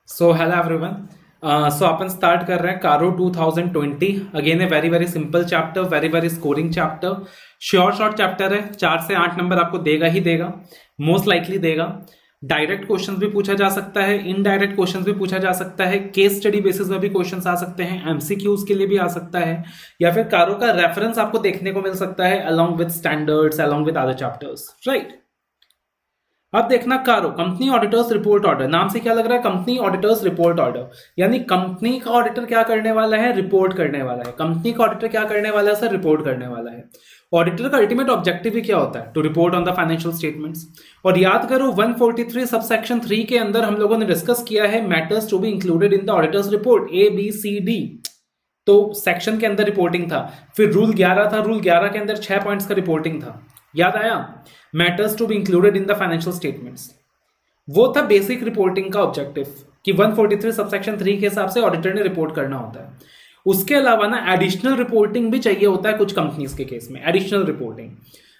सो hello everyone. So अपन start कर रहे हैं CARO 2020। Again a very very simple chapter, very very scoring chapter. Sure short chapter है, 4 से 8 नंबर आपको देगा ही देगा, मोस्ट लाइकली देगा। डायरेक्ट क्वेश्चंस भी पूछा जा सकता है, इनडायरेक्ट क्वेश्चंस भी पूछा जा सकता है, केस स्टडी बेसिस में भी क्वेश्चंस आ सकते हैं, एमसीक्यूज के लिए भी आ सकता है, या फिर कारो का रेफरेंस आपको देखने को मिल सकता है along with standards, along with other chapters, right. अब देखना कारो कंपनी ऑडिटर्स रिपोर्ट ऑर्डर, नाम से क्या लग रहा है? कंपनी ऑडिटर्स रिपोर्ट ऑर्डर, यानी कंपनी का ऑडिटर क्या करने वाला है? रिपोर्ट करने वाला है। कंपनी का ऑडिटर क्या करने वाला है सर? रिपोर्ट करने वाला है। ऑडिटर का अल्टीमेट ऑब्जेक्टिव ही क्या होता है? To report on the financial statements. और याद करो 143 सबसेक्शन 3 के अंदर हम लोगों ने डिस्कस किया है matters to be included in the auditor's report, ABCD। तो सेक्शन के अंदर रिपोर्टिंग था, फिर रूल 11 था, रूल 11 के अंदर 6 पॉइंट्स का रिपोर्टिंग था, याद आया? Matters to be included in the financial statements, वो था बेसिक रिपोर्टिंग का ऑब्जेक्टिव कि 143 सबसेक्शन 3 के हिसाब से ऑडिटर ने रिपोर्ट करना होता है। उसके अलावा ना एडिशनल रिपोर्टिंग भी चाहिए होता है कुछ कंपनीज के केस में। एडिशनल रिपोर्टिंग,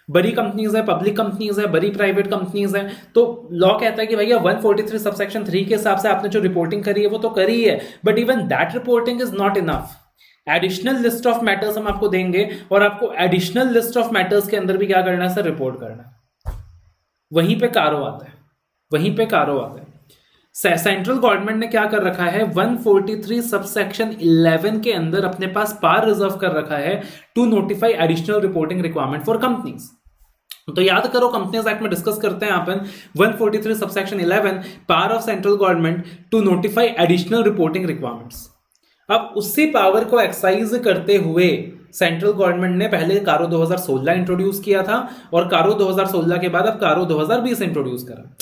बड़ी कंपनीज है, पब्लिक कंपनीज है, बड़ी प्राइवेट कंपनीज है, तो लॉ कहता है कि भैया 143 सबसेक्शन 3 के हिसाब से आपने जो रिपोर्टिंग करी है वो तो करी है, but even that reporting is not enough. Additional list of matters हम आपको देंगे और आपको एडिशनल लिस्ट ऑफ मैटर्स के अंदर भी क्या करना है सर? रिपोर्ट करना है। वहीं पे कारो आता है, वहीं पे कारो आता है। सेंट्रल गवर्नमेंट ने क्या कर रखा है? 143 सबसेक्शन 11 के अंदर अपने पास पावर रिजर्व कर रखा है to notify additional reporting requirement for companies. तो याद करो कंपनीज एक्ट में डिस्कस करते हैं अपन 143 subsection 11 power of central government to notify additional reporting requirements. अब उसी पावर को एक्सरसाइज करते हुए सेंट्रल गवर्नमेंट ने पहले कारो 2016 इंट्रोड्यूस किया था और कारो 2016 के बाद अब कारो 2020 इंट्रोड्यूस करा।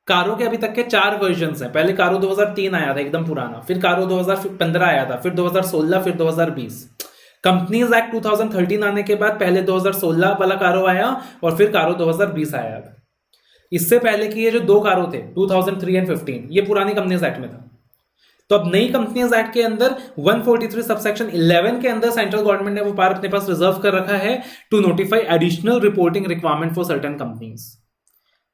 कारो के अभी तक के 4 वर्जन्स हैं। पहले कारो 2003 आया था एकदम पुराना, फिर कारो 2015 आया था, फिर 2016, फिर 2020। कंपनीज एक्ट 2013 आने के बाद पहले 2016 वाला कारो आया और फिर कारो 2020 आया था। इससे पहले की ये जो 2 कारो थे 2003 एंड 15, ये पुरानी कंपनीज एक्ट में था। तो अब नई कंपनीज एक्ट के अंदर 143 सबसेक्शन 11 के अंदर सेंट्रल गवर्नमेंट ने वो पावर अपने पास रिजर्व कर रखा है to notify additional reporting requirement for certain companies,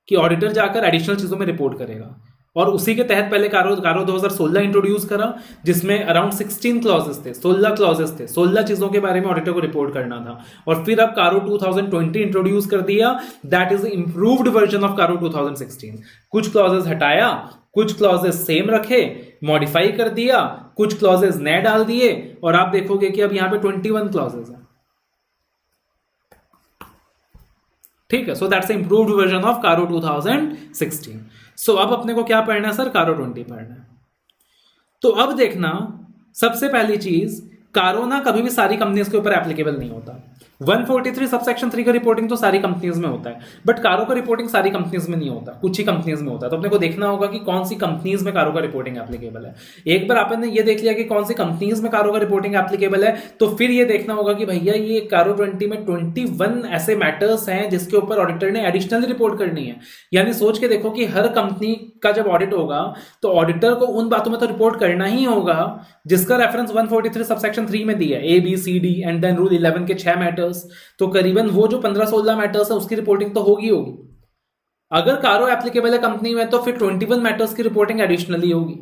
कि ऑडिटर जाकर एडिशनल चीजों में रिपोर्ट करेगा। और उसी के तहत पहले कारो 2016 इंट्रोड्यूस करा, जिसमें अराउंड 16 क्लॉजेस थे, 16 क्लॉजेस थे, 16 चीजों के बारे में ऑडिटर को रिपोर्ट करना था। और फिर अब कारो 2020 इंट्रोड्यूस कर दिया, that is improved version of कारो 2016। कुछ क्लॉजेस हटाया, कुछ क्लॉजेस सेम रखे, मॉडिफाई कर दिया, कुछ क्लॉजेस नए डाल दिए, और आप देखोगे कि अब यहां पे 21 क्लॉजेस हैं। ठीक है, so that's improved version of कारो 2016। सो अब अपने को क्या पढ़ना है सर? कारो 20 पढ़ना है। तो अब देखना, सबसे पहली चीज, कारो ना कभी भी सारी कंपनीज के ऊपर एप्लीकेबल नहीं होता। 143 सबसेक्शन 3 का रिपोर्टिंग तो सारी कंपनीज में होता है, बट कारो का रिपोर्टिंग सारी कंपनीज में नहीं होता, कुछ ही कंपनीज में होता है। तो अपने को देखना होगा कि कौन सी कंपनीज में कारो का रिपोर्टिंग एप्लीकेबल है। एक बार आपने ये देख लिया कि कौन सी कंपनीज में कारो का रिपोर्टिंग एप्लीकेबल है, तो फिर ये देखना होगा कि भैया ये कारो 20 में 21 ऐसे मैटर्स हैं जिसके ऊपर ऑडिटर ने एडिशनल रिपोर्ट करनी है। यानी सोच के देखो कि हर कंपनी का जब ऑडिट होगा तो ऑडिटर को उन बातों में तो रिपोर्ट करना ही होगा जिसका रेफरेंस 143 सबसेक्शन 3 में दिया है, ABCD एंड देन रूल 11 के 6 मैटर्स। तो करीबन वो जो 15-16 मैटर्स है उसकी रिपोर्टिंग तो होगी। अगर कारो एप्लीकेबल है कंपनी में तो फिर 21 मैटर्स की रिपोर्टिंग एडिशनली होगी,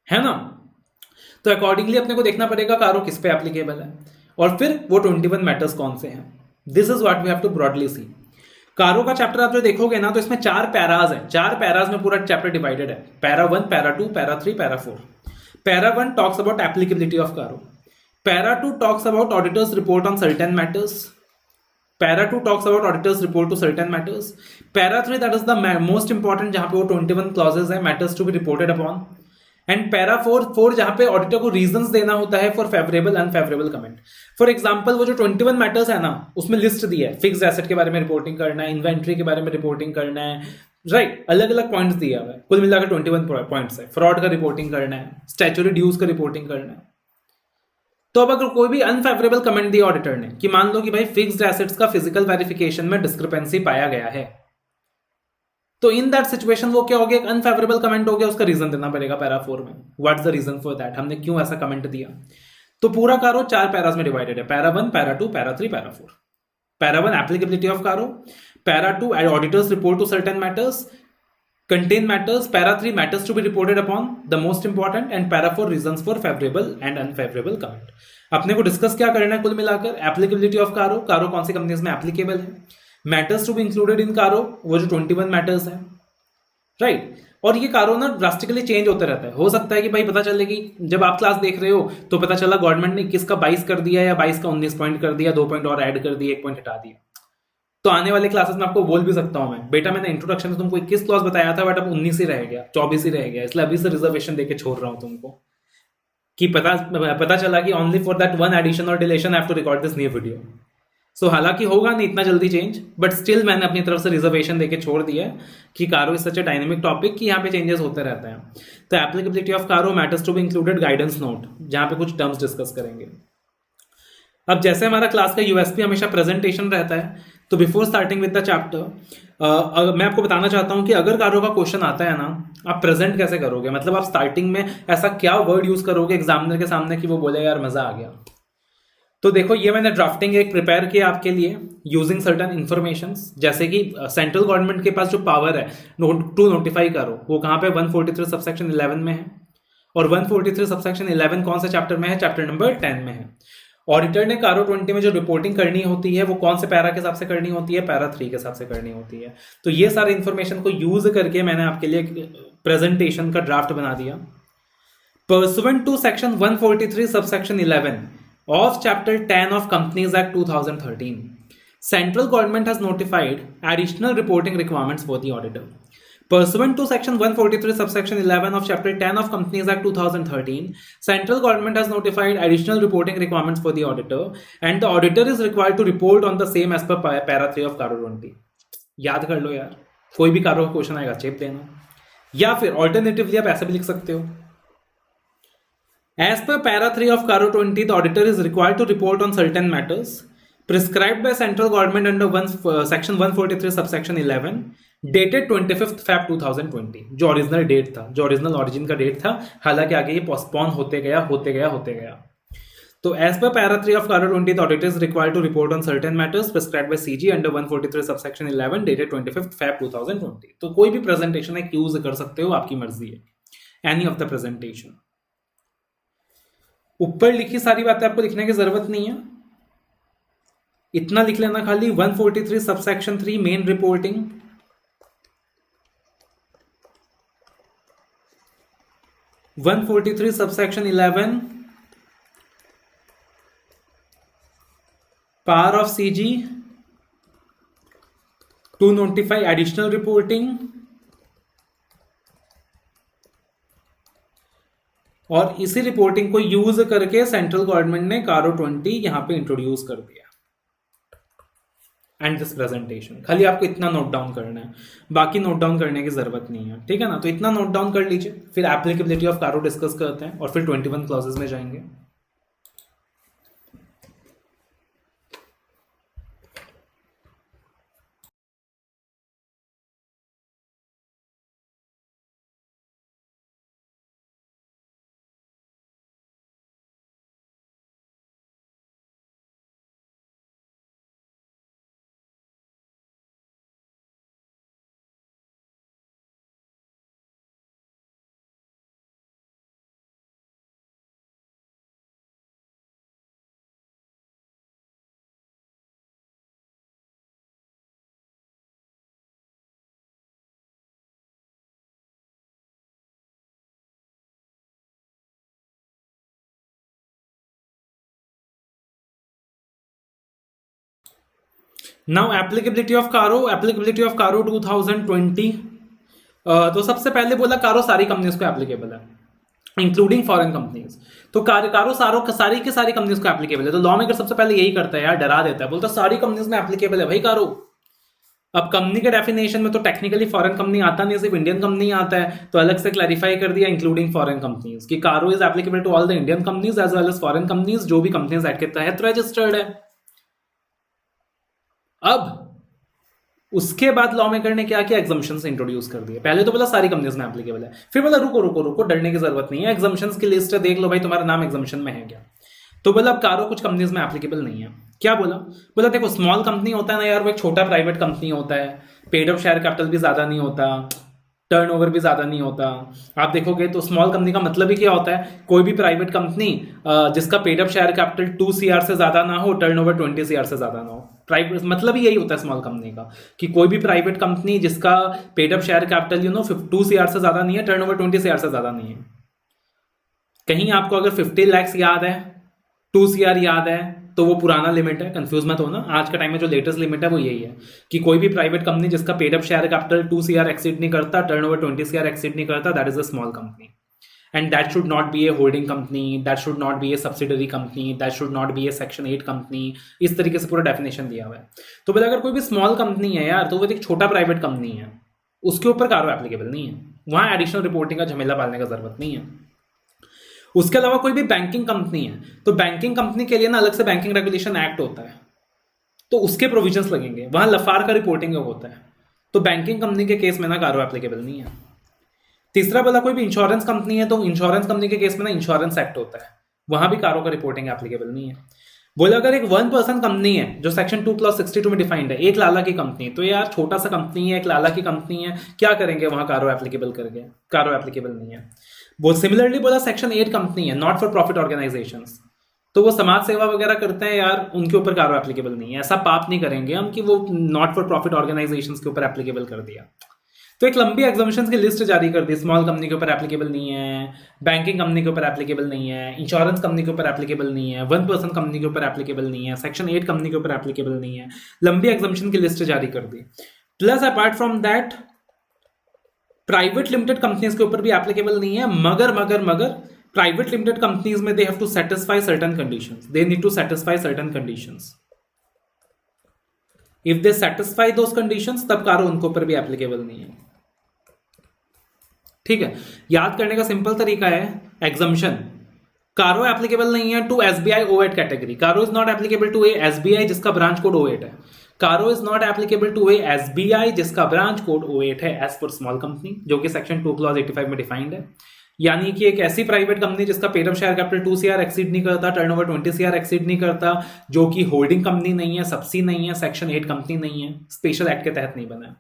है ना? तो अकॉर्डिंगली अपने को देखना पड़ेगा कारो किस पे एप्लीकेबल है और फिर वो 21 मैटर्स कौन से हैं। This is what we have to broadly see. CARO का चैप्टर आप जो देखोगे ना, तो इसमें 4 पैराज हैं। 4 पैराज में पूरा चैप्टर डिवाइडेड है। Para 1, para 2, para 3, para 4। Para 1 talks about applicability of CARO. Para 2 talks about auditor's report on certain matters. Para 2 talks about auditor's report to certain matters. Para 3 that is the most important, जहां पे वो 21 clauses है, matters to be reported upon. And para 4 जहां पे auditor को reasons देना होता है for favourable unfavourable comment. For example वो जो 21 मैटर्स है ना, उसमें लिस्ट दी है, फिक्स्ड एसेट के बारे में रिपोर्टिंग करना है, इन्वेंट्री के बारे में रिपोर्टिंग करना है, राइट, अलग अलग पॉइंट्स दिया हुआ है। कुल मिलाकर 21 पॉइंट्स है। फ्रॉड का रिपोर्टिंग करना है, स्टैच्यूटरी ड्यूज का रिपोर्टिंग करना है। तो अब अगर कोई भी अनफेवरेबल कमेंट दिया ऑडिटर ने कि मान लो कि भाई फिक्स्ड एसेट्स का फिजिकल वेरिफिकेशन में डिस्क्रिपेंसी पाया गया है, तो इन दैट सिचुएशन वो क्या हो गया? एक अनफेवरेबल कमेंट हो गया, उसका रीजन देना पड़ेगा पैरा 4 में। What's the reason for that, हमने क्यों ऐसा कमेंट दिया? तो पूरा कारो 4 पैरास में डिवाइडेड है। Para 1, para 2, para 3, para 4। Para 1 applicability of CARO, para 2 auditor's report to certain matters, contain matters, para 3 matters to be reported upon, the most important, and para 4 reasons for favorable and unfavorable comment. अपने को discuss क्या करना है कुल मिलाकर, applicability of CARO, CARO कौन सी companies में एप्लीकेबल है, matters to be included in CARO, वो जो 21 मैटर्स है, राइट। और ये कारो ना ड्रास्टिकली चेंज होता रहता है। हो सकता है कि भाई पता चले कि जब आप क्लास देख रहे हो तो पता चला गवर्नमेंट ने 21 का 22 कर दिया या 22 का 19 पॉइंट कर दिया, 2 पॉइंट और ऐड कर दिए, 1 पॉइंट हटा दिया। तो आने वाले क्लासेस में आपको बोल भी सकता हूं मैं, बेटा मैंने इंट्रोडक्शन में तुमको 21 क्लॉज बताया था बट अब 19 ही रह गया, 24 ही रह गया, इसलिए अभी से रिजर्वेशन देके छोड़ रहा हूं तुमको कि पता चला कि only for that one addition और deletion I have to record this new video. So हालांकि होगा नहीं इतना जल्दी चेंज, बट स्टिल मैंने अपनी तरफ से रिजर्वेशन देके छोड़ दिया है कि CARO is such a dynamic topic कि यहाँ पे चेंजेस होते रहते हैं। तो applicability of CARO, matters to be included, guidance note, जहाँ पे कुछ टर्म्स डिस्कस करेंगे। अब जैसे हमारा क्लास का यूएसपी हमेशा प्रेजेंटेशन रहता है, तो before starting with the chapter मैं आपको बताना चाहता हूं कि अगर कारो का क्वेश्चन आता है ना, आप प्रेजेंट कैसे करोगे, मतलब आप स्टार्टिंग में ऐसा क्या वर्ड यूज करोगे एग्जामिनर के सामने कि वो बोले यार मजा आ गया। तो देखो ये मैंने ड्राफ्टिंग एक प्रिपेयर किया आपके लिए यूजिंग सर्टन इन्फॉर्मेशन, जैसे कि सेंट्रल गवर्नमेंट के पास जो पावर है टू नोटिफाई करो वो कहाँ पे 143 सबसेक्शन 11 में है, और 143 सबसेक्शन 11 कौन से चैप्टर में है, चैप्टर नंबर 10 में है। ऑडिटर ने कारो 20 में जो रिपोर्टिंग करनी होती है वो कौन से पैरा के हिसाब से करनी होती है, पैरा 3 के हिसाब से करनी होती है। तो ये सारे इन्फॉर्मेशन को यूज करके मैंने आपके लिए प्रेजेंटेशन का ड्राफ्ट बना दिया। Pursuant to section 143 subsection 11 of chapter 10 of Companies Act 2013, central government has notified additional reporting requirements for the auditor. Pursuant to section 143 subsection 11 of chapter 10 of Companies Act 2013, central government has notified additional reporting requirements for the auditor, and the auditor is required to report on the same as per para 3 of Caro 20. याद कर लो यार, कोई भी कारो का question आएगा चेप देना, या फिर ऑल्टरनेटिवली आप ऐसे भी लिख सकते हो, as per para 3 of Caro 20, the auditor is required to report on certain matters prescribed by central government under section 143 subsection 11 dated 25th Feb 2020, जो ओरिजिनल डेट था, जो ओरिजिनल ऑरिजिन का डेट था, हालांकि आगे ये पोस्टपोन होते गया। तो as per para 3 of Caro 20, the auditor is required to report on certain matters prescribed by CG under 143 subsection 11 dated 25th Feb 2020। तो कोई भी प्रेजेंटेशन एक यूज कर सकते हो, आपकी मर्जी है, एनी ऑफ द प्रेजेंटेशन। ऊपर लिखी सारी बातें आपको लिखने की जरूरत नहीं है, इतना लिख लेना खाली 143 subsection 3 main reporting, 143 subsection 11 power of CG to notify additional reporting, और इसी रिपोर्टिंग को यूज करके सेंट्रल गवर्नमेंट ने कारो 20 यहां पे इंट्रोड्यूस कर दिया। एंड दिस प्रेजेंटेशन खाली आपको इतना नोट डाउन करना है, बाकी नोट डाउन करने की जरूरत नहीं है, ठीक है ना। तो इतना नोट डाउन कर लीजिए, फिर एप्लीकेबिलिटी ऑफ कारो डिस्कस करते हैं और फिर 21 क्लॉजेस में जाएंगे। नाउ एप्लीकेबिलिटी ऑफ कारो 2020। तो सबसे पहले बोला कारो सारी कंपनीज को एप्लीकेबल है, इंक्लूडिंग फॉरेन कंपनीज। तो कारो सारी की सारी कंपनीज को एप्लीकेबल है। तो लॉ मेकर सबसे पहले यही करता है यार, डरा देता है, बोलता सारी कंपनीज में एप्लीकेबल है भाई कारो। अब कंपनी के डेफिनेशन में तो टेक्निकली फॉरेन कंपनी आता नहीं, सिर्फ इंडियन कंपनी आता है, तो अलग से क्लैरिफाई कर दिया इंक्लूडिंग फॉरेन कंपनीज कि CARO is applicable to all the Indian companies as well as foreign companies जो भी कंपनीज एक्ट के तहत रजिस्टर्ड है। अब उसके बाद लॉ मेकर ने क्या किया, एग्जम्पशंस इंट्रोड्यूस कर दिए। पहले तो बोला सारी कंपनीज में एप्लीकेबल है, फिर बोला रुको डरने की जरूरत नहीं है, एग्जम्पशंस की लिस्ट देख लो भाई, तुम्हारा नाम एग्जम्पशन में है क्या। तो बोला अब कारो कुछ कंपनीज में एप्लीकेबल नहीं है। क्या बोला देखो स्मॉल कंपनी होता है ना यार, वो एक छोटा प्राइवेट कंपनी होता है, पेड ऑफ शेयर कैपिटल भी ज्यादा नहीं होता, टर्नओवर भी ज़्यादा नहीं होता। आप देखोगे तो स्मॉल कंपनी का मतलब ही क्या होता है, कोई भी प्राइवेट कंपनी जिसका paid up share capital 2 CR से ज़्यादा ना हो, टर्नओवर 20 CR से ज़्यादा ना हो। प्राइवेट मतलब ही यही होता है स्मॉल कंपनी का, कि कोई भी प्राइवेट कंपनी जिसका paid up share capital 2 CR से ज़्यादा नहीं है, टर्नओवर 20 CR से ज़्यादा नहीं है। कहीं आपको अगर 50 lakhs याद है, 2 CR याद है, तो वो पुराना लिमिट है, कंफ्यूज मत होना। आज के टाइम में जो लेटेस्ट लिमिट है वो यही है कि कोई भी प्राइवेट कंपनी जिसका paid up share capital 2 CR exceed नहीं करता, टर्नओवर 20 CR एक्सीड नहीं करता, that is a small company. And that should not be A holding company, that should not be A subsidiary company, that should not be A section 8 company. इस तरीके से पूरा definition दिया हुआ है। तो बोला अगर कोई भी स्मॉल कंपनी है यार, तो वो एक छोटा प्राइवेट कंपनी है, उसके ऊपर कारो एप्लीकेबल नहीं है, वहां एडिशनल रिपोर्टिंग का झमेला पालने का जरूरत नहीं है। उसके अलावा कोई भी बैंकिंग कंपनी है, तो बैंकिंग कंपनी के लिए ना अलग से बैंकिंग रेगुलेशन एक्ट होता है, तो उसके प्रोविजंस लगेंगे, वहां लफार का रिपोर्टिंग होता है। तो बैंकिंग कंपनी के केस में ना कारो एप्लीकेबल नहीं है। तीसरा बोला कोई भी इंश्योरेंस कंपनी है, तो इंश्योरेंस कंपनी के केस में ना इंश्योरेंस एक्ट होता है, वहां भी कारो का रिपोर्टिंग एप्लीकेबल नहीं है। बोला अगर एक 1 पर्सन कंपनी है जो सेक्शन 2 क्लॉज 62 में डिफाइंड है, एक लाला की कंपनी, तो यार छोटा सा कंपनी है, एक लाला की कंपनी है, क्या करेंगे वहां कारो एप्लीकेबल करके, कारो एप्लीकेबल नहीं है। वो सिमिलरली बोला सेक्शन 8 कंपनी है, नॉट फॉर प्रॉफिट ऑर्गेनाइजेशन, तो वो समाज सेवा वगैरह करते हैं यार, उनके ऊपर कारो एप्लीकेबल नहीं है। ऐसा पाप नहीं करेंगे हम कि वो नॉट फॉर प्रॉफिट ऑर्गेनाइजेशन के ऊपर एप्लीकेबल कर दिया। तो एक लंबी एग्जामिशन की लिस्ट जारी कर दी, स्मॉल कंपनी के ऊपर एप्लीकेबल नहीं है, बैंकिंग कंपनी के ऊपर एप्लीकेबल नहीं है, इंश्योरेंस कंपनी के ऊपर एप्लीकेबल नहीं है, 1 पर्सन कंपनी के ऊपर एप्लीकेबल नहीं है, सेक्शन 8 कंपनी के ऊपर एप्लीकेबल नहीं है। लंबी एग्जामिशन की लिस्ट जारी कर दी। Plus apart from that private limited companies के ऊपर भी एप्लीकेबल नहीं है, मगर प्राइवेट लिमिटेड कंपनीज में they have to satisfy certain conditions, they need to satisfy certain conditions. If they satisfy those conditions, तब कारो उनके ऊपर भी एप्लीकेबल नहीं है। ठीक है, याद करने का सिंपल तरीका है, एग्जम्पशन कारो एप्लीकेबल नहीं है to SBI O8 category, CARO is not applicable to a SBI जिसका ब्रांच कोड O8 है, CARO is not applicable to a SBI जिसका ब्रांच कोड O8 है एज पर स्मॉल कंपनी, जो कि सेक्शन 2 क्लॉज 85 में defined है। यानी कि एक ऐसी प्राइवेट कंपनी जिसका paid up share capital 2 CR exceed नहीं करता, टर्नओवर 20 CR एक्सीड नहीं करता, जो कि होल्डिंग कंपनी नहीं है, सब्सी नहीं है, सेक्शन 8 कंपनी नहीं है, स्पेशल एक्ट के तहत नहीं बना है।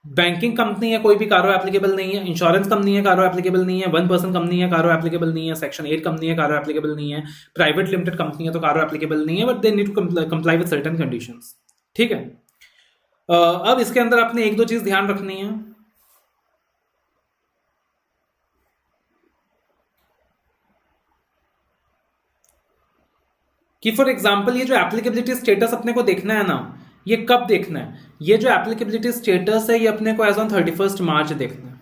बैंकिंग कंपनी है, कोई भी कारो एप्लीकेबल नहीं है। इंश्योरेंस कंपनी है, कारो एप्लीकेबल नहीं है। 1 पर्सन कंपनी है, कारो एप्लीकेबल नहीं है। सेक्शन 8 कंपनी है, कारो एप्लीकेबल नहीं है। प्राइवेट लिमिटेड कंपनी है तो कारो एप्लीकेबल नहीं है, but they need to comply with certain conditions. ठीक है। अब इसके अंदर आपने एक दो चीज ध्यान रखनी है। कि फॉर एग्जाम्पल ये जो एप्लीकेबिलिटी स्टेटस अपने को देखना है ना, ये कब देखना है? ये जो एप्लीकेबिलिटी स्टेटस है ये अपने को एज ऑन 31 मार्च देखना है।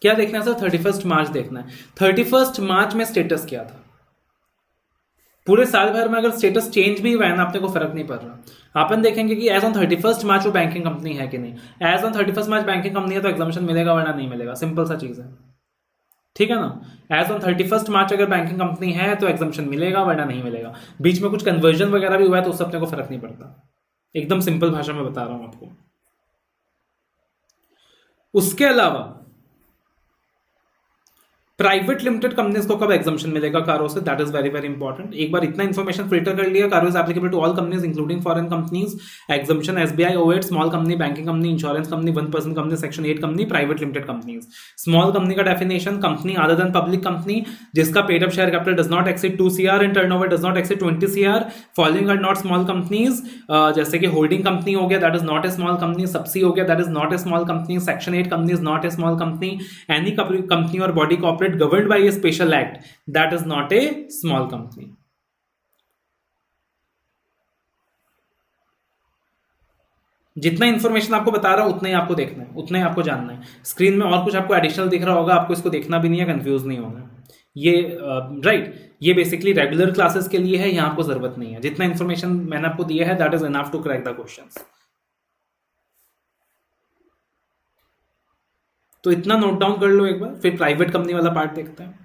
क्या देखना है सर? 31 मार्च देखना है। 31 मार्च में स्टेटस क्या था? पूरे साल भर में अगर स्टेटस चेंज भी हुआ है ना, अपने को फर्क नहीं पड़ रहा। अपन देखेंगे कि एज ऑन 31 मार्च वो बैंकिंग कंपनी है कि नहीं। As on 31 March banking company है तो एग्जामिशन मिलेगा, वरना नहीं मिलेगा। सिंपल सा चीज है, ठीक है ना। एज ऑन 31 मार्च अगर बैंकिंग कंपनी है तो एग्जामिशन मिलेगा, वरना नहीं मिलेगा। बीच में कुछ कन्वर्जन वगैरह भी हुआ है तो उससे अपने को फर्क नहीं पड़ता। एकदम सिंपल भाषा में बता रहा हूं आपको। उसके अलावा प्राइवेट लिमिटेड कंपनीज को कब एग्जामिशन मिलेगा कारो से, that is very very important. एक बार इतना इन्फॉर्मेशन फिल्टर कर लिया, CARO is applicable to all companies including foreign companies, exemption SBI O8, small company, banking company, insurance company, 1 person company, section 8 company, private limited companies. Small company का definition, company other than public company जिसका paid up share capital does not exceed 2 CR and turnover does not exceed 20 CR। Following are not small companies, जैसे कि holding company हो गया, that is not a small company. सब्सी हो गया, that is not a small company. Section 8 company is not a small company. Any company और body corporate governed by a special act, that is not a small company. जितना information आपको बता रहा हूं उतना ही आपको देखना है, उतना ही आपको जानना है। स्क्रीन में और कुछ आपको एडिशनल दिख रहा होगा, आपको इसको देखना भी नहीं है, कंफ्यूज नहीं होगा। ये राइट, ये बेसिकली रेगुलर क्लासेस के लिए है, यहां आपको जरूरत नहीं है। जितना इंफॉर्मेशन मैंने आपको दिया है that is enough to crack the questions. तो इतना नोट डाउन कर लो एक बार, फिर प्राइवेट कंपनी वाला पार्ट देखते हैं।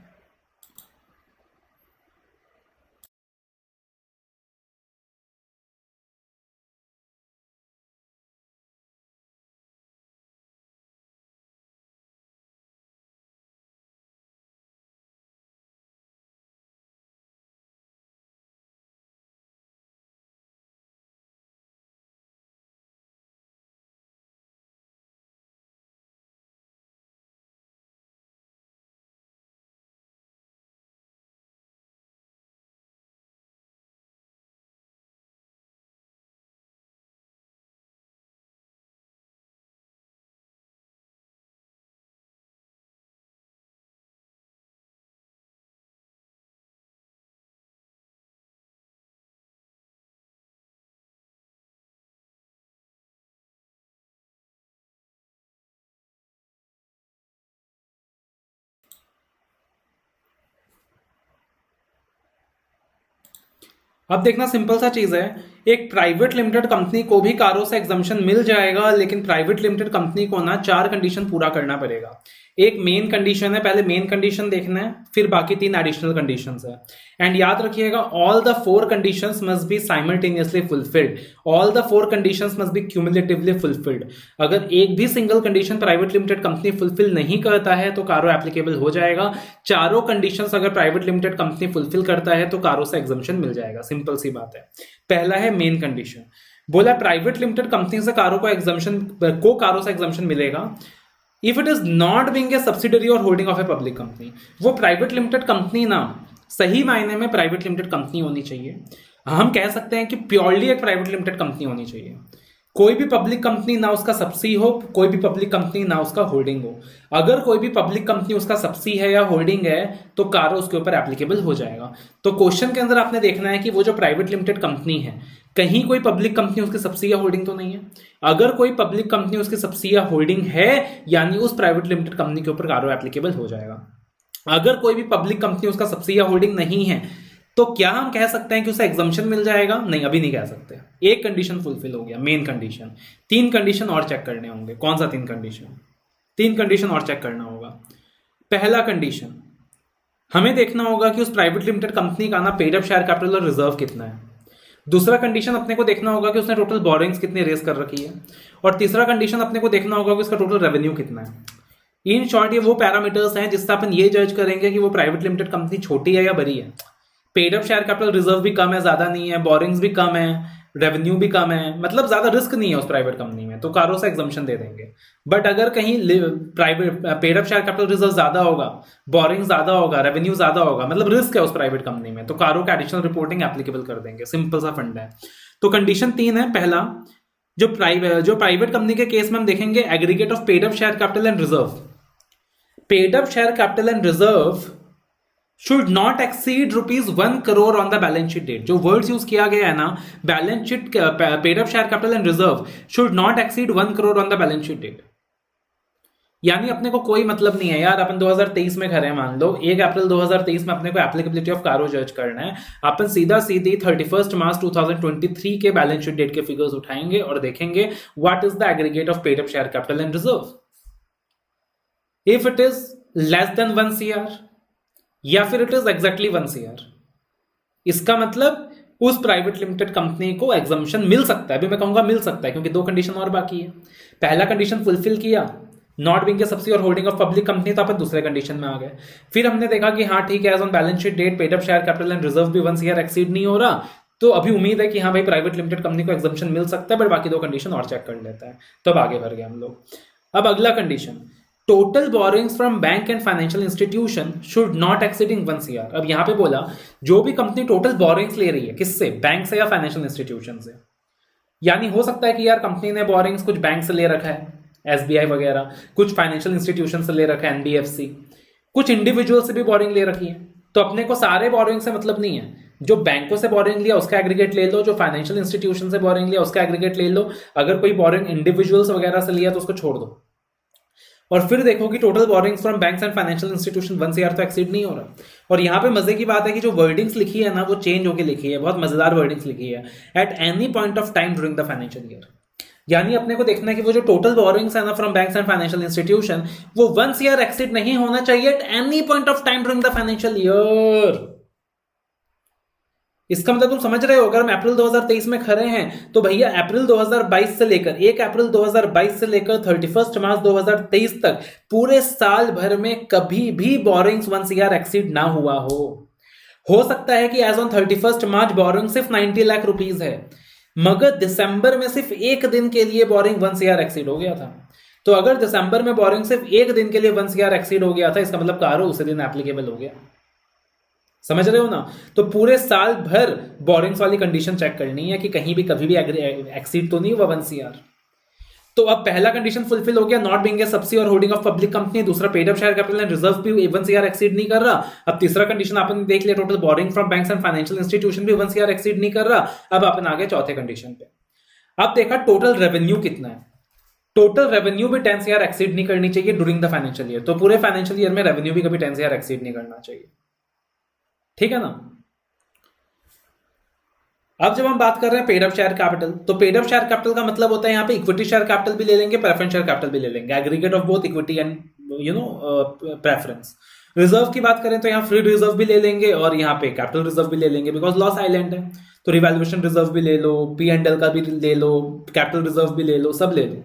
अब देखना सिंपल सा चीज है, एक प्राइवेट लिमिटेड कंपनी को भी कारो से एग्जम्पशन मिल जाएगा, लेकिन प्राइवेट लिमिटेड कंपनी को ना 4 कंडीशन पूरा करना पड़ेगा। एक मेन कंडीशन है, पहले मेन कंडीशन देखना है, फिर बाकी 3 एडिशनल कंडीशंस है। एंड याद रखिएगा, all the 4 conditions must be simultaneously fulfilled, all the 4 conditions must be cumulatively fulfilled. अगर एक भी single condition private limited company fulfil नहीं करता है तो कारो एप्लीकेबल हो जाएगा। चारों कंडीशंस अगर प्राइवेट लिमिटेड कंपनी फुलफिल करता है तो कारो से एग्जम्पशन मिल जाएगा। सिंपल सी बात है। पहला है मेन कंडीशन, बोला प्राइवेट लिमिटेड कंपनी से कारो से एग्जम्पशन मिलेगा if it is not being a subsidiary और holding of a public company. वो प्राइवेट लिमिटेड कंपनी ना सही मायने में प्राइवेट लिमिटेड कंपनी होनी चाहिए। हम कह सकते हैं कि प्योरली एक प्राइवेट लिमिटेड कंपनी होनी चाहिए। कोई भी पब्लिक कंपनी ना उसका सब्सी हो, कोई भी पब्लिक कंपनी ना उसका होल्डिंग हो। अगर कोई भी पब्लिक कंपनी उसका सब्सी है या होल्डिंग है तो कारो उसके ऊपर एप्लीकेबल हो जाएगा। तो क्वेश्चन के अंदर आपने देखना है कि वो जो प्राइवेट लिमिटेड कंपनी है, कहीं कोई पब्लिक कंपनी उसकी सब्सी या होल्डिंग तो नहीं है। अगर कोई पब्लिक कंपनी उसकी सब्सी या होल्डिंग है, यानी उस प्राइवेट लिमिटेड कंपनी के ऊपर कारो एप्लीकेबल हो जाएगा। अगर कोई भी पब्लिक कंपनी उसका सब्सी या होल्डिंग नहीं है तो क्या हम कह सकते हैं कि उसे एग्जम्पशन मिल जाएगा? नहीं, अभी नहीं कह सकते। एक कंडीशन फुलफिल हो गया, मेन कंडीशन। 3 कंडीशन और चेक करने होंगे। कौन सा 3 कंडीशन? 3 कंडीशन और चेक करना होगा। पहला कंडीशन, हमें देखना होगा कि उस प्राइवेट लिमिटेड कंपनी का ना पेड अप शेयर कैपिटल और रिजर्व कितना है। दूसरा कंडीशन अपने को देखना होगा कि उसने टोटल बोरिंग्स कितनी रेस कर रखी है। और तीसरा कंडीशन अपने को देखना होगा कि उसका टोटल रेवेन्यू कितना है। इन शॉर्ट ये वो पैरामीटर्स हैं जिससे अपन ये जज करेंगे कि वो प्राइवेट लिमिटेड कंपनी छोटी है या बड़ी है। Paid up share capital reserve भी कम है, ज्यादा नहीं है, बोरिंग्स भी कम है, रेवेन्यू भी कम है, मतलब ज्यादा रिस्क नहीं है उस प्राइवेट कंपनी में, तो कारो से एग्जम्पशन दे देंगे। बट अगर कहीं private paid up share capital reserve ज्यादा होगा, बोरिंग ज्यादा होगा, रेवेन्यू ज्यादा होगा, मतलब रिस्क है उस प्राइवेट कंपनी में, तो कारो का एडिशनल रिपोर्टिंग एप्लीकेबल कर देंगे। सिंपल सा फंड है। तो कंडीशन 3 है। पहला, जो प्राइवेट कंपनी के केस में हम देखेंगे aggregate of paid up share capital and reserve. Paid up share capital and reserve should not exceed ₹1 crore on the balance sheet date। जो वर्ड्स यूज किया गया है ना, balance sheet paid up share capital and reserve should not exceed 1 crore on the balance sheet date. यानी अपने को कोई मतलब नहीं है यार, अपन 2023 में खड़े हैं, मान लो 1 अप्रैल 2023 में अपने को एप्लीकेबिलिटी ऑफ कारो जज करना है। अपन सीधा सीधी 31 मार्च 2023 के बैलेंस शीट डेट के फिगर्स उठाएंगे और देखेंगे what is the aggregate of paid up share capital and reserve. If it is less than 1 CR या फिर इट इज एग्जैक्टली 1 CR, इसका मतलब उस प्राइवेट लिमिटेड कंपनी को एग्जम्पशन मिल सकता है। अभी मैं कहूंगा मिल सकता है क्योंकि 2 कंडीशन और बाकी है। पहला कंडीशन फुलफिल किया, नॉट बीइंग ए सब्सिडी और होल्डिंग ऑफ पब्लिक कंपनी, तो अपन दूसरे कंडीशन में आ गए। फिर हमने देखा कि हाँ ठीक है, as on balance sheet date paid up share capital and reserve भी 1 CR एक्सीड नहीं हो रहा, तो अभी उम्मीद है कि हाँ भाई प्राइवेट लिमिटेड कंपनी को एग्जम्पशन मिल सकता है, बट बाकी 2 कंडीशन और चेक कर लेता है, तब आगे बढ़ गए हम लोग। अब अगला condition, total borings from bank and financial institution should not exceeding 1 CR। अब यहां पे बोला जो भी कंपनी टोटल बोरिंग्स ले रही है, किससे? बैंक से या फाइनेंशियल इंस्टीट्यूशन से। यानी हो सकता है कि यार कंपनी ने बोरिंग्स कुछ बैंक से ले रखा है, SBI वगैरह, कुछ फाइनेंशियल इंस्टीट्यूशन से ले रखा है, NBFC, कुछ इंडिविजुअल से भी बोरिंग ले रखी है। तो अपने को सारे बोरिंग से मतलब नहीं है। जो बैंकों से बोरिंग लिया उसका एग्रीगेट ले लो, जो फाइनेंशियल इंस्टीट्यूशन से बोरिंग लिया उसका एग्रीगेट ले लो। अगर कोई बोरिंग इंडिविजुअल्स वगैरह से लिया तो उसको छोड़ दो, और फिर देखो कि total borings from banks and financial institution 1 CR तो एक्सीड नहीं हो रहा। और यहाँ पे मजे की बात है कि जो वर्डिंग्स लिखी है ना वो चेंज होकर लिखी है, बहुत मजेदार वर्डिंग्स लिखी है, eight any point of time during the financial year. यानी अपने को देखना है कि वो जो टोटल बोरिंग्स है ना from banks and financial institution, वो 1 CR एक्सीड नहीं होना चाहिए eight any point of time during the financial year. इसका मतलब तुम समझ रहे हो, अगर हम अप्रैल 2023 में खड़े हैं तो भैया अप्रैल 2022 से लेकर 1 अप्रैल 2022 से लेकर 31 मार्च 2023 तक पूरे साल भर में कभी भी बोरिंग्स 1 CR एक्सीड ना हुआ हो सकता है कि एज ऑन 31 मार्च बोरिंग सिर्फ 90 लाख रुपीस है, मगर दिसंबर में सिर्फ एक दिन के लिए बोरिंग 1 CR एक्सीड हो गया था। तो अगर दिसंबर में बोरिंग सिर्फ एक दिन के लिए 1 CR एक्सीड हो गया था, इसका मतलब कारो उसी दिन एप्लीकेबल हो गया। समझ रहे हो ना? तो पूरे साल भर बोरिंग्स वाली कंडीशन चेक करनी है कि कहीं भी कभी भी एक्सीड तो नहीं हुआ 1 CR। तो अब पहला कंडीशन फुलफिल हो गया, नॉट बीइंग ए सब्सिडी और होल्डिंग ऑफ पब्लिक कंपनी। दूसरा paid up share capital and reserve भी 1 CR एक्सीड नहीं कर रहा। अब तीसरा कंडीशन आपने देख लिया, total boring from banks and financial institution भी 1 CR एक्सीड नहीं कर रहा। अब अपन आ गए चौथे कंडीशन पे। अब देखा टोटल रेवेन्यू कितना है। टोटल रेवेन्यू भी 10 CR एक्सीड नहीं करनी चाहिए ड्यूरिंग द फाइनेंशियल ईयर। तो पूरे फाइनेंशियल ईयर में रेवेन्यू भी कभी 10 CR एक्सीड नहीं करना चाहिए, ठीक है ना? अब जब हम बात कर रहे हैं पेड अप शेयर कैपिटल, तो पेड अप शेयर कैपिटल का मतलब होता है यहाँ पे इक्विटी शेयर कैपिटल भी ले लेंगे, प्रेफरेंस शेयर कैपिटल भी ले लेंगे, aggregate of both equity and preference. Reserve की बात करें तो यहाँ फ्री रिजर्व भी ले लेंगे और यहाँ पे कैपिटल रिजर्व भी ले लेंगे, बिकॉज लॉस आइलैंड है तो रिवैल्यूएशन रिजर्व भी ले लो, P&L का भी ले लो, कैपिटल रिजर्व भी ले लो, सब ले लो।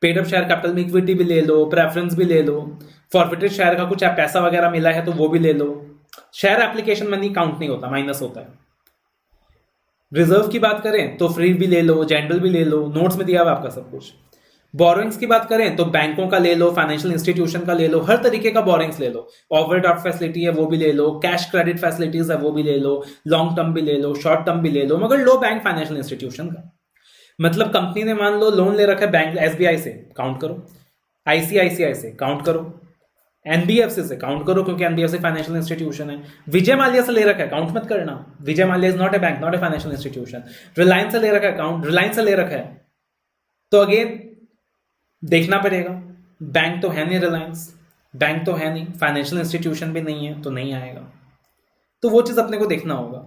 पेड अप शेयर कैपिटल में इक्विटी भी ले लो, प्रेफरेंस भी ले लो, फॉरफिटेड शेयर का कुछ पैसा वगैरह मिला है तो वो भी ले लो। शेयर एप्लीकेशन मनी काउंट नहीं होता, माइनस होता है। रिजर्व की बात करें तो फ्री भी ले लो, जनरल भी ले लो, नोट्स में दिया हुआ आपका सब कुछ। बोरोइंग्स की बात करें तो बैंकों का ले लो, फाइनेंशियल इंस्टीट्यूशन का ले लो, हर तरीके का बोरोइंग्स ले लो। ओवरड्राफ्ट फैसिलिटी है वो भी ले लो, कैश क्रेडिट फैसिलिटीज है वो भी ले लो, लॉन्ग टर्म भी ले लो, शॉर्ट टर्म भी ले लो, मगर लो बैंक फाइनेंशियल इंस्टीट्यूशन का। मतलब कंपनी ने मान लो लोन ले रखा है बैंक SBI से, काउंट करो, ICICI से काउंट करो, NBFC से काउंट करो क्योंकि NBFC फाइनेंशियल इंस्टीट्यूशन है। विजय माल्या से ले रखा है, काउंट मत करना, Vijay Mallya is not a bank, not a financial institution. Reliance से ले रखा है, काउंट, रिलायंस से ले रखा है तो अगेन देखना पड़ेगा। बैंक तो है नहीं रिलायंस, बैंक तो है नहीं, फाइनेंशियल इंस्टीट्यूशन भी नहीं है तो नहीं आएगा, तो वो चीज अपने को देखना होगा।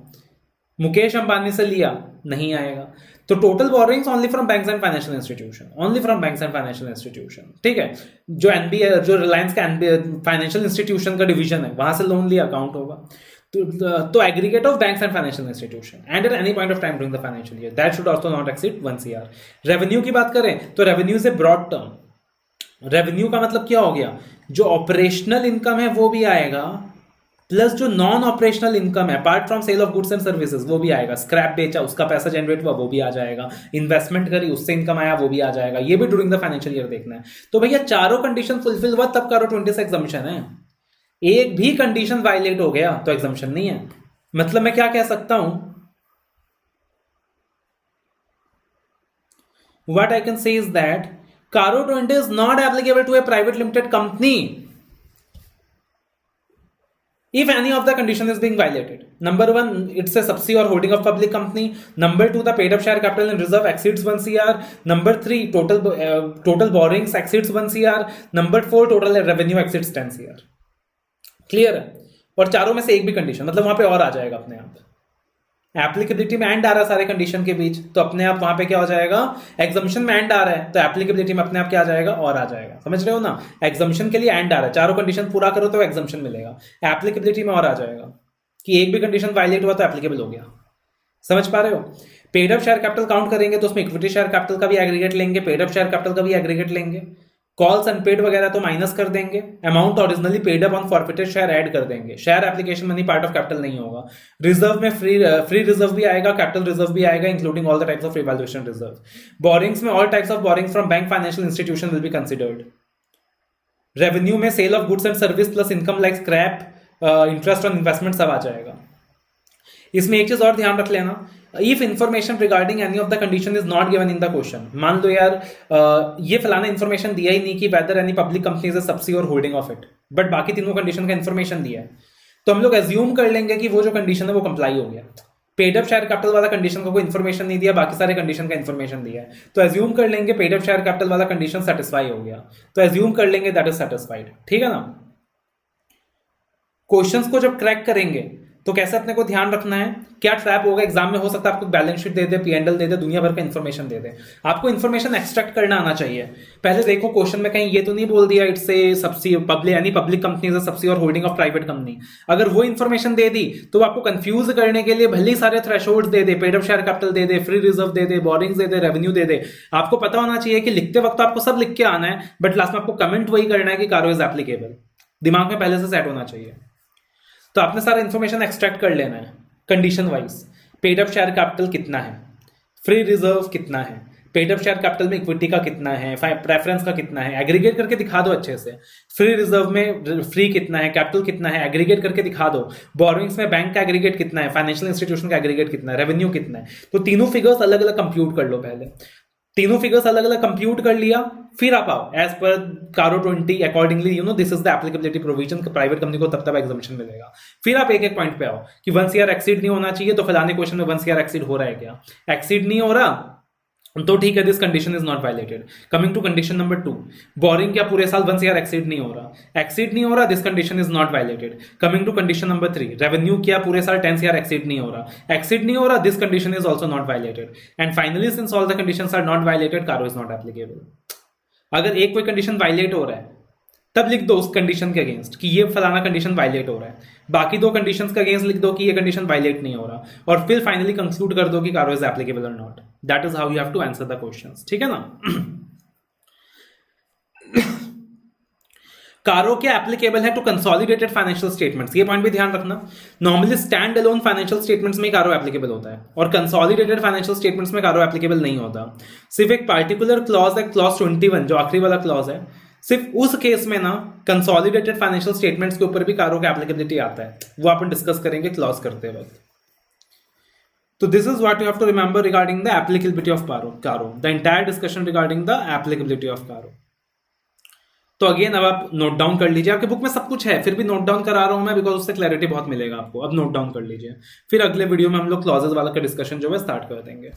मुकेश अंबानी से लिया, नहीं आएगा। तो total borrowings only from banks and financial institution, only from banks and financial institution, ठीक है। जो जो रिलायंस का फाइनेंशियल इंस्टीट्यूशन का डिवीजन है वहां से लोन लिया, अकाउंट होगा। तो aggregate of banks and financial institution and at any point of time during the financial year that should also not exceed 1 CR। Revenue की बात करें तो revenue is a broad term. Revenue का मतलब क्या हो गया, जो ऑपरेशनल इनकम है वो भी आएगा, प्लस जो नॉन ऑपरेशनल इनकम है apart from sale of goods and services वो भी आएगा। स्क्रैप बेचा उसका पैसा जनरेट हुआ वो भी आ जाएगा, इन्वेस्टमेंट करी उससे इनकम आया वो भी आ जाएगा। ये भी ड्यूरिंग द फाइनेंशियल ईयर देखना है। तो भैया चारों कंडीशन फुलफिल हुआ तब करो 20 से एग्जम्पशन है। एक भी कंडीशन वायलेट हो गया तो एग्जम्पशन नहीं है। मतलब मैं क्या कह सकता हूं, what I can say is that Caro 20 is not applicable to a private limited company if any of the condition is being violated. Number one, it's a subsidy or holding of public company. Number two, the paid up share capital in reserve exceeds 1 CR. Number three, total borrowings exceeds 1 CR. Number four, total revenue exceeds 10 CR. Clear है। और चारों में से एक भी condition, मतलब वहां पे और आ जाएगा अपने आप। एप्लीकेबिलिटी में एंड आ रहा है सारे कंडीशन के बीच, तो अपने आप वहां पे क्या हो जाएगा, एग्जम्पशन में एंड आ रहा है तो एप्लीकेबिलिटी में अपने आप क्या आ जाएगा, और आ जाएगा। समझ रहे हो ना, एग्जम्पशन के लिए एंड आ रहा है, चारों कंडीशन पूरा करो तो एग्जम्पशन मिलेगा, एप्लीकेबिलिटी में और आ जाएगा कि एक भी कंडीशन वायलेट हुआ तो एप्लीकेबल हो गया। समझ पा रहे हो। Paid up share capital count करेंगे तो उसमें इक्विटी शेयर कैपिटल का भी एग्रीगेट लेंगे, पेड अप शेयर कैपिटल का भी एग्रीगेट लेंगे, कॉल्स अनपेड वगैरह तो माइनस कर देंगे, amount originally paid up on forfeited share add कर देंगे, share application money part of capital नहीं होगा। रिजर्व में फ्री रिजर्व भी आएगा, कैपिटल रिजर्व भी आएगा, including all the types of revaluation reserve. Borrowings में all types of borrowings from bank financial institution will be considered. Revenue में sale of goods and service plus income like scrap, interest on investment सब आ जाएगा। इसमें एक चीज और ध्यान रख लेना, if information regarding any of the condition is not given in the question, मान लो यार ये फलाना इंफॉर्मेशन दिया ही नहीं कि whether any public company is a subsidy और होल्डिंग ऑफ इट, बट बाकी तीनों कंडीशन का इंफॉर्मेशन दिया है, तो हम लोग एज्यूम कर लेंगे कि वो जो कंडीशन है वो कंप्लाई हो गया। पेड अप शेयर कैपिटल वाला कंडीशन का कोई इंफॉर्मेशन नहीं दिया, बाकी सारे कंडीशन का इंफॉर्मेशन दिया है, तो एज्यूम कर लेंगे पेड अप शेयर कैपिटल वाला कंडीशन सेटिस्फाई हो गया, तो एज्यूम कर लेंगे दैट इज सेटिस्फाइड। ठीक है ना। क्वेश्चंस को जब क्रैक करेंगे तो कैसे अपने को ध्यान रखना है, क्या ट्रैप होगा एग्जाम में, हो सकता है आपको बैलेंस शीट दे दे, P&L दे दे, दुनिया भर का इंफॉर्मेशन दे दे, आपको इंफॉर्मेशन एक्सट्रैक्ट करना आना चाहिए। पहले देखो क्वेश्चन में कहीं ये तो नहीं बोल दिया इट्स ए सब्सिडी पब्लिक यानी public company is a subsidy और होल्डिंग ऑफ प्राइवेट कंपनी, अगर वो इंफॉर्मेशन दे दी तो आपको कंफ्यूज करने के लिए भले ही सारे थ्रेशोल्ड दे दे, पेड अप शेयर कैपिटल दे दे, फ्री रिजर्व दे दे, बोरिंग्स दे दे, रेवेन्यू दे दे, आपको पता होना चाहिए कि लिखते वक्त आपको सब लिख के आना है, बट लास्ट में आपको कमेंट वही करना है कि कारो इज एप्लीकेबल, दिमाग में पहले से सेट होना चाहिए। तो आपने सारा इंफॉर्मेशन एक्सट्रैक्ट कर लेना है condition wise. Paid up share capital कितना है, फ्री रिजर्व कितना है, पेड अप शेयर कैपिटल में इक्विटी का कितना है, प्रेफरेंस का कितना है, एग्रीगेट करके दिखा दो अच्छे से। फ्री रिजर्व में फ्री कितना है, कैपिटल कितना है, एग्रीगेट करके दिखा दो। बोरोइंग्स में बैंक का एग्रीगेट कितना है, फाइनेंशियल इंस्टीट्यूशन का एग्रीगेट कितना है, रेवेन्यू कितना है, तो तीनों फिगर्स अलग अलग कंप्यूट कर लो। पहले तीनों फिगर्स अलग अलग कंप्यूट कर लिया, फिर आप आओ एज पर कारो 20 accordingly this is the applicability provision, private company को तब एग्जम्पशन मिलेगा। फिर आप एक एक पॉइंट पे आओ कि 1 CR एक्सीड नहीं होना चाहिए, तो फलाने क्वेश्चन में 1 CR एक्सीड हो रहा है क्या, एक्सीड नहीं हो रहा तो ठीक है, this condition is not violated. Coming to condition number 2, borrowing क्या पूरे साल 1 ईयर एक्सीड नहीं हो रहा, एक्सीड नहीं हो रहा, this condition is not violated. Coming to condition number 3, revenue क्या पूरे साल 10 ईयर एक्सीड नहीं हो रहा, एक्सीड नहीं हो रहा, this condition is also not violated. And finally since all the conditions are not violated, CARO is not applicable. अगर एक कोई कंडीशन वायलेट हो रहा है तब लिख दो उस कंडीशन के अगेंस्ट कि ये फलाना कंडीशन वायलेट हो रहा है, बाकी दो कंडीशंस के अगेंस्ट लिख दो कि ये कंडीशन वायलेट नहीं हो रहा, और फिर फाइनली कंक्लूड कर दो कि कारो इज एप्लीकेबल और not. That is how you have to answer the questions, ठीक है ना। कारो क्या एप्लीकेबल है टू कंसोलिडेटेड फाइनेंशियल स्टेटमेंट्स, ये पॉइंट भी ध्यान रखना। Normally standalone financial statements में कारो एप्लीकेबल होता है, और कंसोलिडेटेड फाइनेंशियल स्टेटमेंट्स में कारो एप्लीकेबल नहीं होता। सिर्फ एक पार्टिकुलर क्लॉज है, क्लॉज 21 जो आखिरी वाला क्लॉज है, सिर्फ उस केस में ना कंसोलिडेटेड फाइनेंशियल स्टेटमेंट्स के ऊपर भी कारो का एप्लीकेबिलिटी आता है, वो अपन डिस्कस करेंगे क्लॉज करते वक्त। तो this is what you have to remember regarding the applicability of CARO, the entire discussion regarding the applicability of CARO. तो अगेन अब आप नोट डाउन कर लीजिए, आपके बुक में सब कुछ है, फिर भी नोट डाउन करा रहा हूं मैं बिकॉज उससे क्लैरिटी बहुत मिलेगा आपको। अब नोट डाउन कर लीजिए, फिर अगले वीडियो में हम लोग क्लॉजेस वाला का डिस्कशन जो है स्टार्ट कर देंगे।